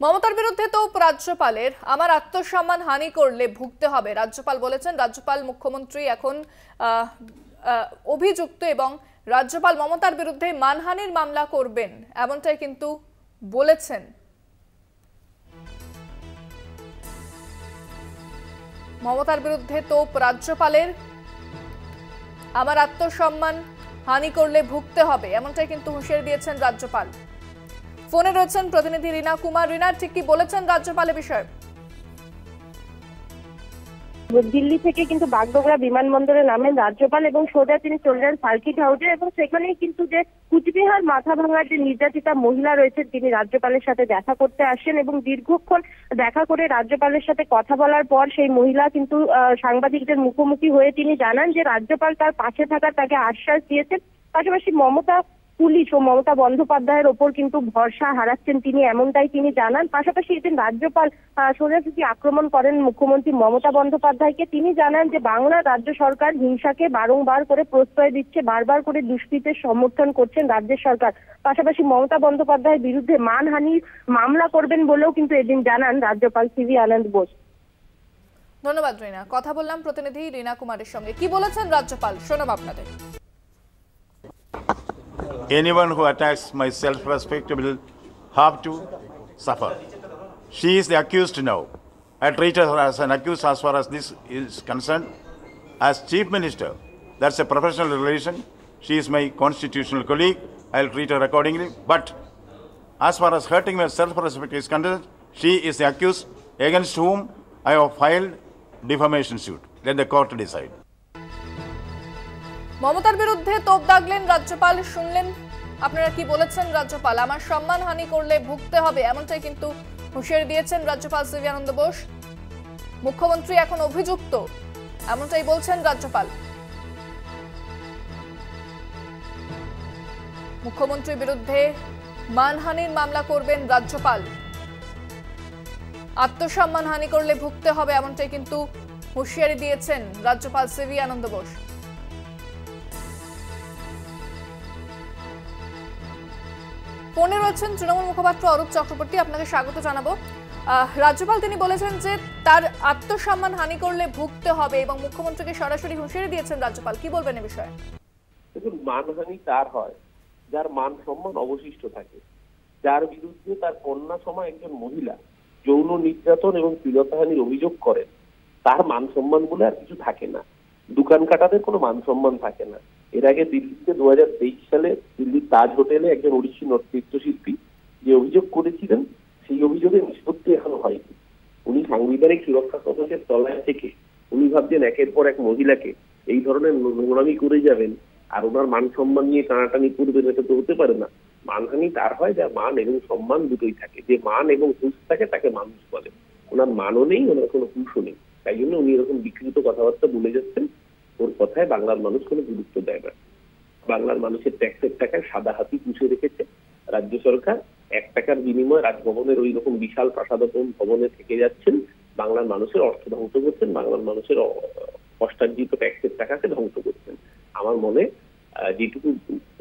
মমতার বিরুদ্ধে তো রাজ্যপালের আমার আত্মসম্মান হানি করলে ভুগতে হবে রাজ্যপাল বলেছেন। রাজ্যপাল মুখ্যমন্ত্রী এখন অভিযুক্ত এবং রাজ্যপাল মমতার বিরুদ্ধে মানহানির মামলা করবেন এমনটাই কিন্তু বলেছেন। মমতার বিরুদ্ধে তো রাজ্যপালের আমার আত্মসম্মান হানি করলে ভুগতে হবে এমনটাই কিন্তু হুঁশিয়ারি দিয়েছেন রাজ্যপাল। ফোনে রয়েছেন প্রতিনিধি রিনা কুমার। রিনা, ঠিক কি বলেছেন রাজ্যপালের বিষয়ে? দিল্লি থেকে কিন্তু বাগডোগরা বিমানবন্দরে নামেন রাজ্যপাল এবং সোজা তিনি চলে যান সার্কিট হাউসে এবং সেখানেই কিন্তু যে কুচবিহার মাথা ভাঙার যে নির্যাতিতা মহিলা রয়েছেন তিনি রাজ্যপালের সাথে দেখা করতে আসেন এবং দীর্ঘক্ষণ দেখা করে রাজ্যপালের সাথে কথা বলার পর সেই মহিলা কিন্তু সাংবাদিকদের মুখোমুখি হয়ে তিনি জানান যে রাজ্যপাল তার পাশে থাকার তাকে আশ্বাস দিয়েছেন। পাশাপাশি মমতা পুলিশ ও মমতা বন্দ্যোপাধ্যায়ের ওপর কিন্তু ভরসা হারাচ্ছেন তিনি, এমনটাই তিনি জানান। পাশাপাশি এদিন রাজ্যপাল সোজাসুজি আক্রমণ করেন মুখ্যমন্ত্রী মমতা বন্দ্যোপাধ্যায়কে। তিনি জানান যে বাংলার রাজ্য সরকার হিংসাকে বারংবার করে প্রশ্রয় দিচ্ছে, বারবার করে দুষ্কৃতের সমর্থন করছেন রাজ্য সরকার। পাশাপাশি মমতা বন্দ্যোপাধ্যায়ের বিরুদ্ধে মানহানির মামলা করবেন বলেও কিন্তু এদিন জানান রাজ্যপাল সিভি আনন্দ বোস। ধন্যবাদ রিনা। কথা বললাম প্রতিনিধি রিনা কুমারের সঙ্গে। কি বলেছেন রাজ্যপাল শোনাব আপনাদের। Anyone who attacks my self-respect will have to suffer. She is the accused now. I treat her as an accused as far as this is concerned. As Chief Minister, that's a professional relation. She is my constitutional colleague. I'll treat her accordingly. But as far as hurting my self-respect is concerned, she is the accused against whom I have filed defamation suit. Let the court decide. মমতার বিরুদ্ধে তোপ দাগলেন রাজ্যপাল। শুনলেন আপনারা কি বলেছেন রাজ্যপাল। আমার সম্মানহানি করলে ভুগতে হবে এমনটাই কিন্তু হুঁশিয়ারি দিয়েছেন রাজ্যপাল সিভি আনন্দ বোস। মুখ্যমন্ত্রী এখন অভিযুক্ত এমনটাই বলছেন রাজ্যপাল। মুখ্যমন্ত্রীর বিরুদ্ধে মানহানির মামলা করবেন রাজ্যপাল। আত্মসম্মানহানি করলে ভুগতে হবে এমনটাই কিন্তু হুঁশিয়ারি দিয়েছেন রাজ্যপাল সিভি আনন্দ বোস। ফোনে রয়েছেন তৃণমূল মুখপাত্র অরূপ চক্রবর্তী, আপনাকে স্বাগত জানাবো। রাজ্যপাল তিনি বলেছেন যে তার আত্মসম্মান হানি করলে ভুগতে হবে এবং মুখ্যমন্ত্রীকে সরাসরি হুঁশিয়ারি দিয়েছেন রাজ্যপাল। কি বলবেন এ বিষয়ে? দেখুন, মানহানি তার হয় যার মান সম্মান অবশিষ্ট থাকে, যার বিরুদ্ধে তার কন্যা সময় একজন মহিলা যৌন নির্যাতন এবং শ্লীলতাহানির অভিযোগ করেন, তার মান সম্মান বলে আর কিছু থাকে না। দোকান কাটাদের কোনো মান সম্মান থাকে না। এর আগে দিল্লিতে 2023 সালে দিল্লির তাজ হোটেলে একজন ওড়িশি নৃত্যশিল্পী যে অভিযোগ করেছিলেন, সেই অভিযোগের নিষ্পত্তি এখনো হয়নি। উনি সাংবিধানিক সুরক্ষা কবচের তলায় থেকে উনি ভাবছেন একের পর এক মহিলাকে এই ধরনের নোংরামি করে যাবেন আর ওনার মান সম্মান নিয়ে টানাটানি করবেন, এটা তো হতে পারে না। মানহানি তার হয় যার মান এবং সম্মান দুটোই থাকে। যে মান এবং হুঁশ থাকে তাকে মানুষ বলে। ওনার মানও নেই, ওনার কোনো হুঁশও নেই, তাই জন্য উনি এরকম বিকৃত কথাবার্তা বলে যাচ্ছেন। ওর কথায় বাংলার মানুষ কোনো গুরুত্ব দেয় না। বাংলার মানুষের ট্যাক্সের টাকায় সাদা হাতি পুষে রেখেছে রাজ্য সরকার। 1 টাকার বিনিময়ে রাজভবনের ওই রকম বিশাল প্রাসাদোপম ভবনে থেকে যাচ্ছেন, বাংলার মানুষের অর্থ ধ্বংস করছেন, বাংলার মানুষের কষ্টার্জিত ট্যাক্সের টাকাকে ধ্বংস করছেন। আমার মনে যেটুকু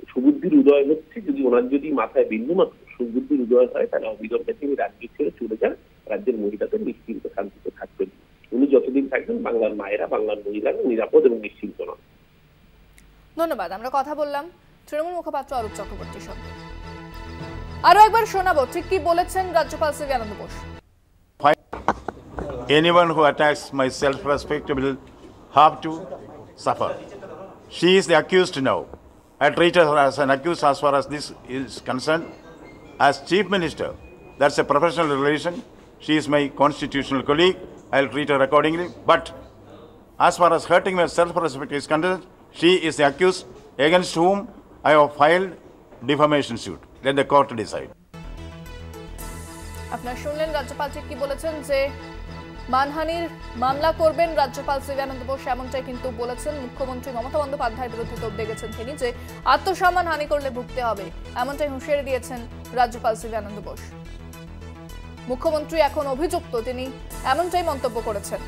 সুবুদ্ধির উদয় হচ্ছে, যদি ওনার যদি মাথায় বিন্দুমাত্র সুবুদ্ধির উদয় হয়, তাহলে অবিলম্বে তিনি রাজ্য ছেড়ে চলে যান। রাজ্যের মহিলাদের নিশ্চিন্ত শান্তিতে থাকবেন। উনি যতদিন থাকবেন বাংলার মায়েরা, বাংলার মহিলারা নিরাপদ এবং নিশ্চিন্ত নন। ধন্যবাদ। আমরা কথা বললাম তৃণমূল মুখপাত্র অরূপ চক্রবর্তীর সঙ্গে। আরো একবার শোনাবো ঠিক কি বলেছেন রাজ্যপাল C V Ananda Bose. Anyone who attacks my self-respect will have to suffer. She is the accused now. I treat her as an accused as far as this is concerned. As Chief Minister, that's a professional relation. She is my constitutional colleague. I'll treat her accordingly. But as far as hurting my self-respect is concerned, she is the accused against whom I have filed defamation suit. Let the court decide. আপনারা শুনলেন রাজ্যপাল ঠিক কি বলেছেন যে মানহানির মামলা করবেন রাজ্যপাল সিভি আনন্দ বোস এমনটাই কিন্তু বলেছেন। মুখ্যমন্ত্রী মমতা বন্দ্যোপাধ্যায়ের বিরুদ্ধে তোপ দেখেছেন তিনি যে আত্মসম্মান হানি করলে ভুগতে হবে এমনটাই হুঁশিয়ারি দিয়েছেন রাজ্যপাল সিভি আনন্দ বোস। মুখ্যমন্ত্রী এখন অভিযুক্ত তিনি এমনটাই মন্তব্য করেছেন।